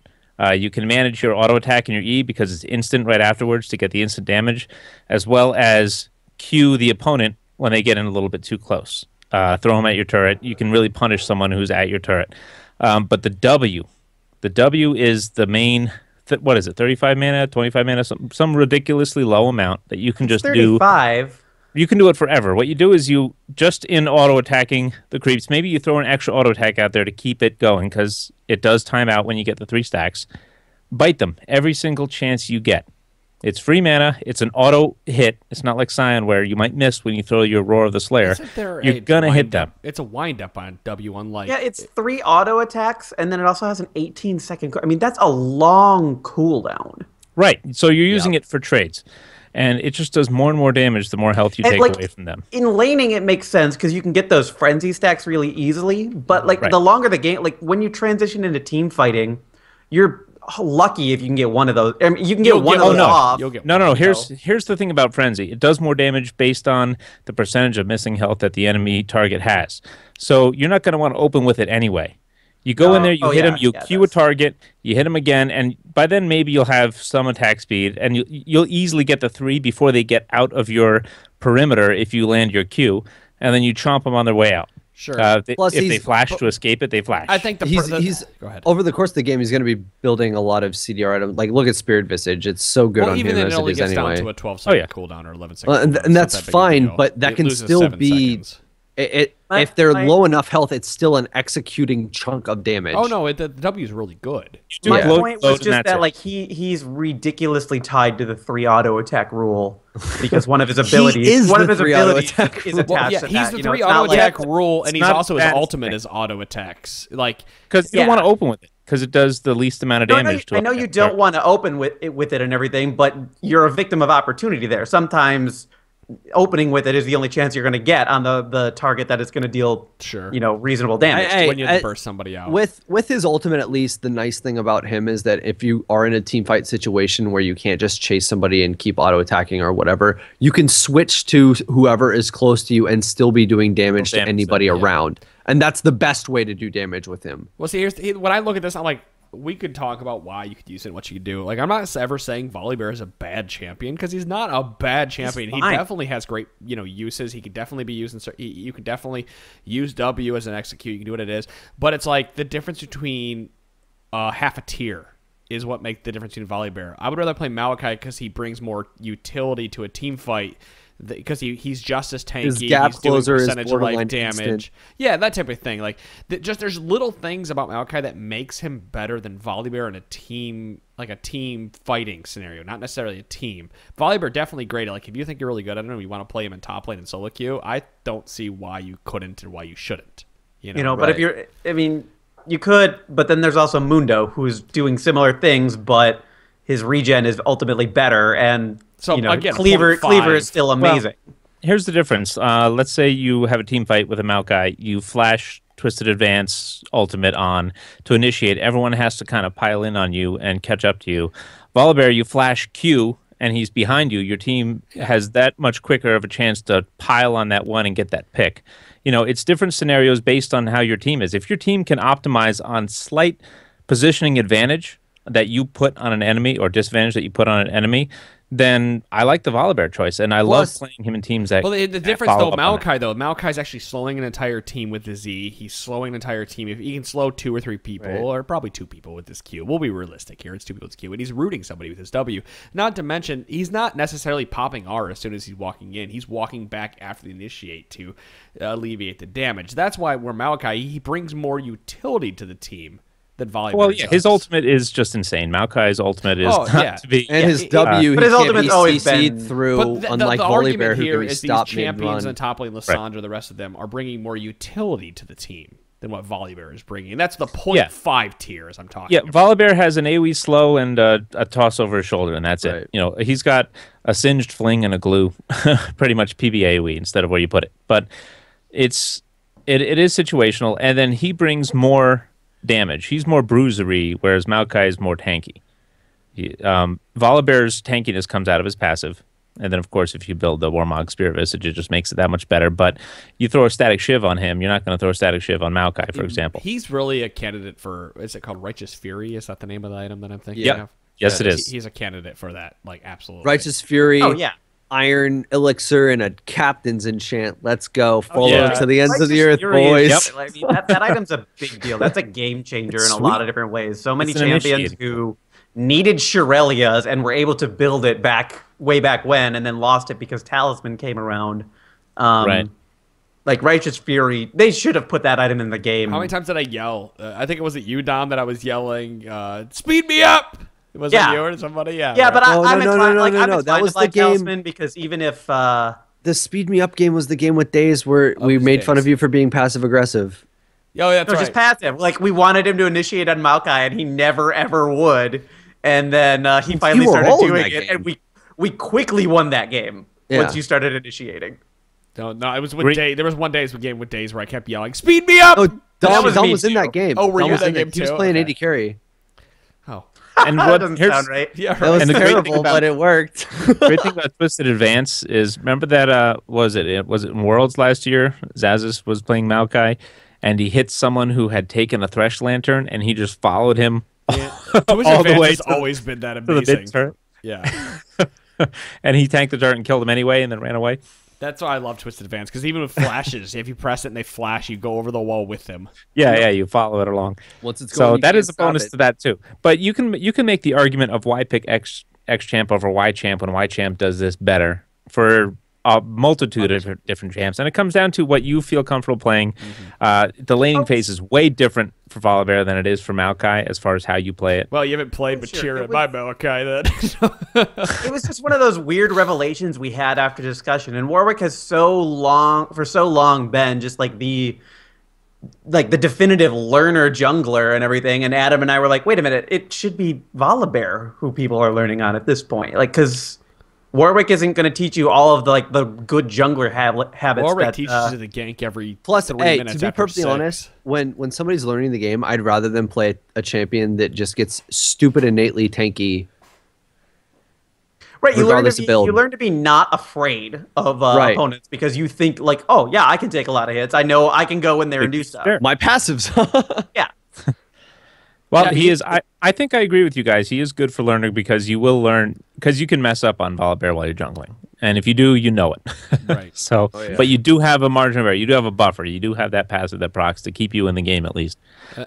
You can manage your auto attack and your E because it's instant right afterwards to get the instant damage, as well as cue the opponent when they get in a little bit too close. Throw them at your turret. You can really punish someone who's at your turret. But the W is the main... What is it? 35 mana, 25 mana, some ridiculously low amount that you can just 35. You can do it forever. What you do is you just in auto attacking the creeps. Maybe you throw an extra auto attack out there to keep it going because it does time out when you get the 3 stacks. Bite them every single chance you get. It's free mana. It's an auto hit. It's not like Sion where you might miss when you throw your Roar of the Slayer. You're gonna hit them. It's a wind up on W, unlike. Yeah, it's 3 auto attacks, and then it also has an 18-second. I mean, that's a long cooldown. Right. So you're using it for trades, and it just does more and more damage the more health you take away from them. In laning, it makes sense because you can get those frenzy stacks really easily. But the longer the game, like when you transition into team fighting, you're lucky if you can get one of those. I mean, you can get one of those off. No. Here's the thing about Frenzy. It does more damage based on the percentage of missing health that the enemy target has. So you're not going to want to open with it anyway. You go in there, you hit him, you Q a target, you hit him again, and by then maybe you'll have some attack speed, and you'll easily get the 3 before they get out of your perimeter if you land your Q, and then you chomp them on their way out. Sure. Plus, if they flash to escape it, they flash. I think he's go ahead. Over the course of the game, he's going to be building a lot of CDR items. Like, look at Spirit Visage; it's so good on him even then, as it only is gets anyway. down to a 12-second cooldown or 11-second. And that's fine, but that can still be. If they're low enough health, it's still an executing chunk of damage. Oh no, the W is really good. My point was just that like he's ridiculously tied to the 3 auto attack rule because one of his abilities is attached to that. He's the 3 auto attack rule, and he's also his ultimate is auto attacks. Like because you don't want to open with it because it does the least amount of damage. I know you don't want to open with it and everything, but you're a victim of opportunity there. Sometimes opening with it is the only chance you're going to get on the target that is going to deal reasonable damage when you have to burst somebody out. With his ultimate, at least the nice thing about him is that if you are in a team fight situation where you can't just chase somebody and keep auto attacking or whatever, you can switch to whoever is close to you and still be doing damage to anybody around. And that's the best way to do damage with him. Well, see, when I look at this, I'm like, we could talk about why you could use it and what you could do. Like, I'm not ever saying Volibear is a bad champion because he's not a bad champion. He definitely has great, uses. He could definitely be used you could definitely use W as an execute. You can do what it is. But it's like the difference between half a tier is what makes the difference between Volibear. I would rather play Maokai because he brings more utility to a team fight because he's just as tanky. His gap he's doing closer percentage is of life borderline damage. instant. Yeah, that type of thing. Like there's little things about Maokai that makes him better than Volibear in a team fighting scenario, not necessarily a team. Volibear definitely great. Like if you think you're really good, I don't know, you want to play him in top lane and solo queue. I don't see why you couldn't or why you shouldn't. But if you could, but then there's also Mundo who's doing similar things, but his regen is ultimately better and. So again, Cleaver is still amazing. Well, here's the difference. Let's say you have a team fight with a Maokai. You flash Twisted Advance ultimate on to initiate. Everyone has to kind of pile in on you and catch up to you. Volibear, you flash Q, and he's behind you. Your team has that much quicker of a chance to pile on that one and get that pick. It's different scenarios based on how your team is. If your team can optimize on slight positioning advantage that you put on an enemy or disadvantage that you put on an enemy, then I like the Volibear choice, and I love playing him in teams that. Well, the difference though, Maokai's actually slowing an entire team with the Z. He's slowing an entire team. If he can slow 2 or 3 people, or probably 2 people with this Q, we'll be realistic here. It's 2 people with Q, and he's rooting somebody with his W. Not to mention, he's not necessarily popping R as soon as he's walking in. He's walking back after the initiate to alleviate the damage. That's why where Maokai he brings more utility to the team than Volibear. Well, yeah, his ultimate is just insane. Maokai's ultimate is not to be. And his W, but his ultimate's always been through, but unlike the Volibear, argument who here can be is these stopped champions mid-run. and top lane Lissandra, the rest of them, are bringing more utility to the team than what Volibear is bringing. And that's the 0.5 tiers I'm talking about. Volibear has an AoE slow and a toss over his shoulder, and that's it. You know, he's got a singed fling and a glue, pretty much PB AoE instead of where you put it. But it is situational, and then he brings more damage. He's more bruisery, whereas Maokai is more tanky. Volibear's tankiness comes out of his passive, and then of course if you build the Warmog Spirit Visage, it just makes it that much better. But you throw a static shiv on him, you're not going to throw a static shiv on Maokai, for example. He's really a candidate for, is it called Righteous Fury? Is that the name of the item that I'm thinking of? Yes, it is. He's a candidate for that, like, absolutely. Righteous Fury. Oh yeah. Iron Elixir and a Captain's Enchant. Let's go. Follow to the ends Righteous of the earth, Fury boys. is- I mean, that item's a big deal. That's a game changer in a lot of different ways. So many It's an champions initiating. who needed Shirelias and were able to build it way back when, and then lost it because Talisman came around. Right. Like Righteous Fury, they should have put that item in the game. How many times did I yell? I think it was at you, Dom, that I was yelling, speed me up! Was it you or somebody? Yeah, Yeah, right. but I'm no, inclined, no, like, no, I'm no. inclined That was to like the game- Talisman because even if The Speed Me Up game was the game with Days where we with made fun Days. of you for being passive aggressive. Oh, yeah, that's it was right. just passive, like we wanted him to initiate on Maokai and he never ever would, and then he finally were started all in doing that it, game. and we quickly won that game Yeah. once you started initiating. No, it was with Days. There was one game with Days where I kept yelling, speed me up! Oh, That was Dom me was in too. that game. Oh, were Dom you was in in that game He was too? playing Okay. AD carry. Oh. And That what doesn't here's, sound right. Yeah, That was And the great thing terrible, about- but it worked. great thing about Twisted Advance is, remember that was it in Worlds last year? Zazis was playing Maokai, and he hit someone who had taken a Thresh Lantern, and he just followed him Twisted all the Advance way has to always been that to the amazing. mid turret. Yeah. And he tanked the turret and killed him anyway, and then ran away. That's why I love Twisted Advance, because even with flashes, if you press it and they flash, you go over the wall with them. Yeah, you follow it along. Once it's So going, you that can't is a stop bonus it. to that too. But you can make the argument of why pick X champ over Y champ when Y champ does this better for a multitude of different champs, and it comes down to what you feel comfortable playing. The laning phase is way different for Volibear than it is for Maokai as far as how you play it. Well, you haven't played with Sure, Cheer it at my Maokai then. It was just one of those weird revelations we had after discussion. And Warwick has so long been just like the definitive learner jungler and everything. And Adam and I were like, wait a minute, it should be Volibear who people are learning on at this point. Like, because Warwick isn't going to teach you all of the good jungler habits. Warwick that, teaches you the gank every Plus, 3 hey, minutes to be after perfectly 6. honest, when somebody's learning the game, I'd rather them play a champion that just gets stupid innately tanky. Right, you learn regardless of build. you learn to be not afraid of Right. opponents because you think like, oh yeah, I can take a lot of hits. I know I can go in there and do stuff. Sure. My passives. Yeah. Well, Yeah, he is. I think I agree with you guys. He is good for learning because you will learn, because you can mess up on Volibear while you're jungling, and if you do, you know it. Right. So, but you do have a margin of error. You do have a buffer. You do have that passive that procs to keep you in the game at least.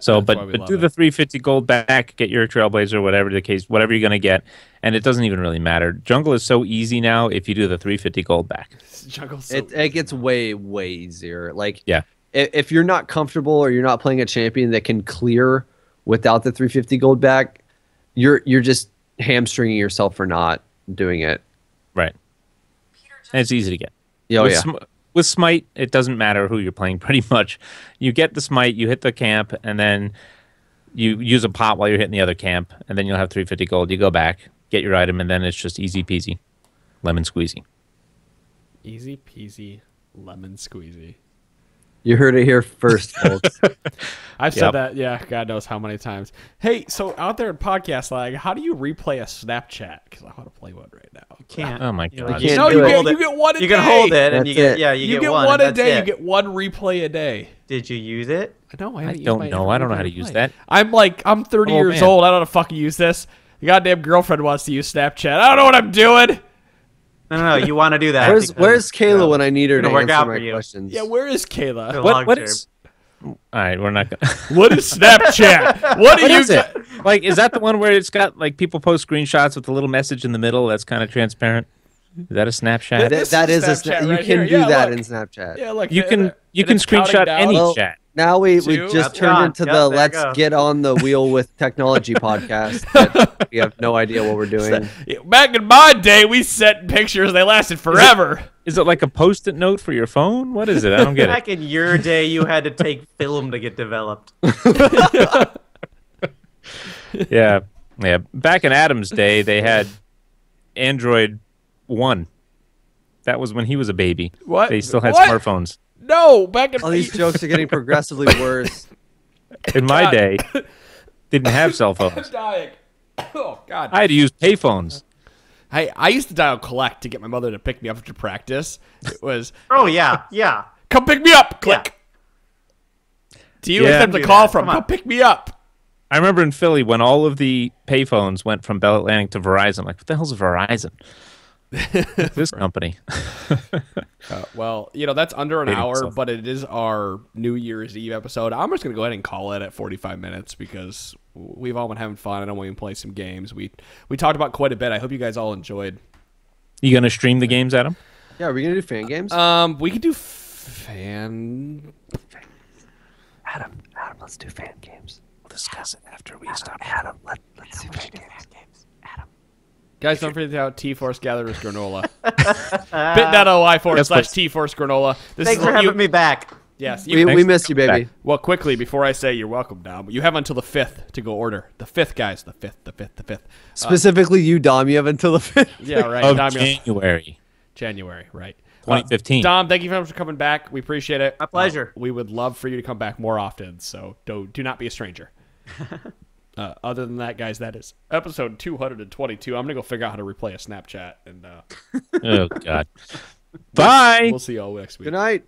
So, That's why we but love do it. the 350 gold back, get your Trailblazer, whatever the case, whatever you're gonna get, and it doesn't even really matter. Jungle is so easy now if you do the 350 gold back. Jungle's so it gets way easier. Like Yeah. if you're not comfortable or you're not playing a champion that can clear without the 350 gold back, you're just hamstringing yourself for not doing it. Right. And it's easy to get. Oh with, yeah. With Smite, it doesn't matter who you're playing pretty much. You get the Smite, you hit the camp, and then you use a pot while you're hitting the other camp, and then you'll have 350 gold. You go back, get your item, and then it's just easy peasy. Lemon-Squeezy. easy peasy lemon squeezy. You heard it here first, folks. I've Yep. said that, yeah, God knows how many times. Hey, so out there in podcast lag, how do you replay a Snapchat? Because I want to play one right now. Can't. Oh my You know, god. you can't No, do you it. get, hold you get one a day. You can hold it and That's you get it. yeah, You get get one one and a that's day. it. You get one replay a day. Did you use it? No, I I haven't don't used know. my I don't know how to use that. I'm 30 Oh, years man. old. I don't know how to fucking use this. The goddamn girlfriend wants to use Snapchat. I don't know what I'm doing. No, you want to do that. Where's because, Kayla when I need her to it'll work answer out my for you. questions? Yeah, where is Kayla? It'll- What long-term. is... All right, we're not gonna... What is Snapchat? What do What you is it? Like, is that the one where it's got, like, people post screenshots with a little message in the middle that's kind of transparent? Is that a Snapchat? This That is is a Snapchat you right can here. do Yeah, that look. in Snapchat. Yeah, look. You can it's counting screenshot down. any Well, chat. Now we Two. just Yep. turned into Yep, the there let's you go. get on the wheel with technology podcast. That we have no idea what we're doing. Back in my day, we sent pictures. They lasted forever. Is it like a post-it note for your phone? What is it? I don't get it. Back in your day, you had to take film to get developed. Yeah. Back in Adam's day, they had Android 1. That was when he was a baby. What? They still had What? smartphones. No, back in All these jokes are getting progressively worse. In my God. day, didn't have cell I'm phones. dying. Oh God. I had to use payphones. I used to dial collect to get my mother to pick me up after practice. It was Oh yeah, yeah. come pick me up. Click. Do you Yeah. accept the Do call that. from? Come on. Come pick me up. I remember in Philly when all of the payphones went from Bell Atlantic to Verizon. Like, what the hell's Verizon? This company. Well, that's under an Hating hour, myself. but it is our New Year's Eve episode. I'm just gonna go ahead and call it at 45 minutes because we've all been having fun. I know we can play some games. We talked about quite a bit. I hope you guys all enjoyed. You gonna stream the games, Adam? Yeah, are we gonna do fan games? We could do fan. Adam, let's do fan games. We'll discuss it after we stop. Adam, let's do fan games. Adam. Guys, don't forget out T-Force Gatherers Granola. bit.ly/T-Force Granola. This Thanks is for what you, having me back. Yes. We Thanks missed for you, coming baby. back. Well, quickly, before I say you're welcome, Dom, you have until the 5th to go order. The 5th, guys. The 5th. Specifically, you, Dom. You have until the 5th. Yeah, right. Of Dom, January January, right. 2015. Dom, thank you very much for coming back. We appreciate it. My pleasure. We would love for you to come back more often, so do not be a stranger. Other than that, guys, that is episode 222. I'm going to go figure out how to replay a Snapchat, and Oh, God. Bye. we'll see you all next week. Good night.